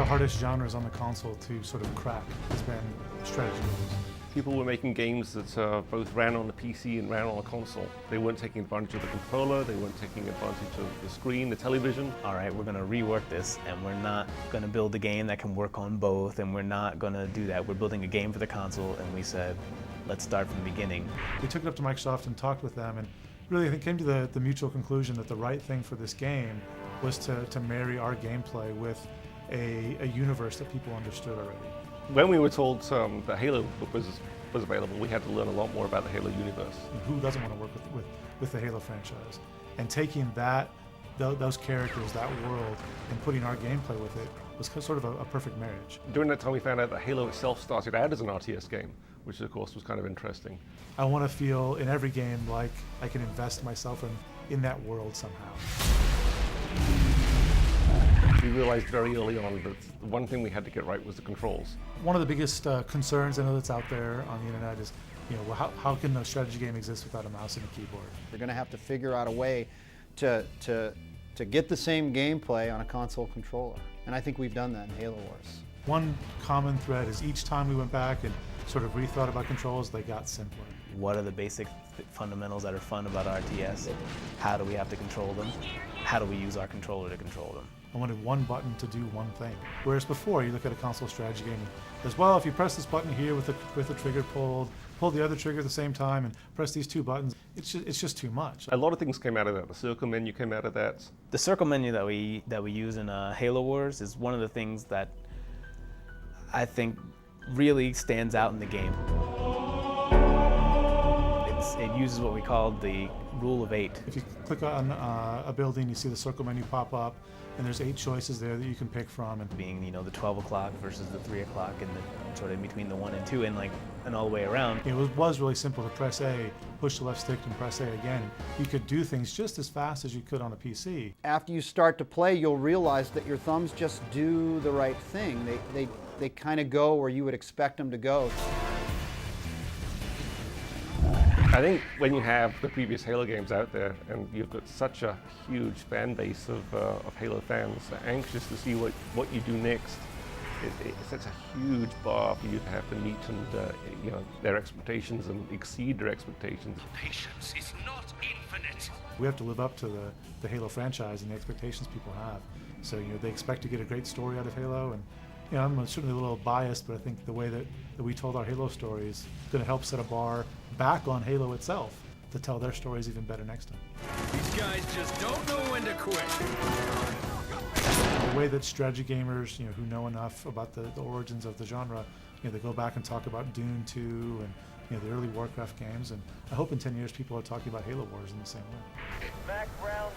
hardest genres on the console to sort of crack has been strategy games. People were making games that both ran on the PC and ran on a console. They weren't taking advantage of the controller, they weren't taking advantage of the screen, the television. All right, we're gonna rework this, and we're not gonna build a game that can work on both, and we're not gonna do that. We're building a game for the console, and we said, let's start from the beginning. We took it up to Microsoft and talked with them, and really I think came to the mutual conclusion that the right thing for this game was to marry our gameplay with a universe that people understood already. When we were told that Halo was available, we had to learn a lot more about the Halo universe. Who doesn't want to work with the Halo franchise? And taking those characters, that world, and putting our gameplay with it was sort of a perfect marriage. During that time we found out that Halo itself started out as an RTS game, which of course was kind of interesting. I want to feel in every game like I can invest myself in that world somehow. We realized very early on that the one thing we had to get right was the controls. One of the biggest concerns I know that's out there on the internet is, well, how can a strategy game exist without a mouse and a keyboard? They're going to have to figure out a way to get the same gameplay on a console controller. And I think we've done that in Halo Wars. One common thread is each time we went back and sort of rethought about controls, they got simpler. What are the basic fundamentals that are fun about RTS? How do we have to control them? How do we use our controller to control them? I wanted one button to do one thing. Whereas before, you look at a console strategy game as well, if you press this button here with the trigger pulled, pull the other trigger at the same time, and press these two buttons, it's just too much. A lot of things came out of that. The circle menu came out of that. The circle menu that we use in Halo Wars is one of the things that I think really stands out in the game. It uses what we call the rule of 8. If you click on a building, you see the circle menu pop up, and there's 8 choices there that you can pick from. And being, the 12 o'clock versus the 3 o'clock, and the sort of in between the 1 and 2, and all the way around. It was really simple to press A, push the left stick, and press A again. You could do things just as fast as you could on a PC. After you start to play, you'll realize that your thumbs just do the right thing. They kind of go where you would expect them to go. I think when you have the previous Halo games out there and you've got such a huge fan base of Halo fans anxious to see what you do next, it sets a huge bar for you to have to meet and their expectations and exceed their expectations. Patience is not infinite. We have to live up to the Halo franchise and the expectations people have. So they expect to get a great story out of Halo, and I'm certainly a little biased, but I think the way that we told our Halo stories is going to help set a bar back on Halo itself to tell their stories even better next time. These guys just don't know when to quit. The way that strategy gamers, who know enough about the origins of the genre, they go back and talk about Dune 2 and the early Warcraft games, and I hope in 10 years people are talking about Halo Wars in the same way. Background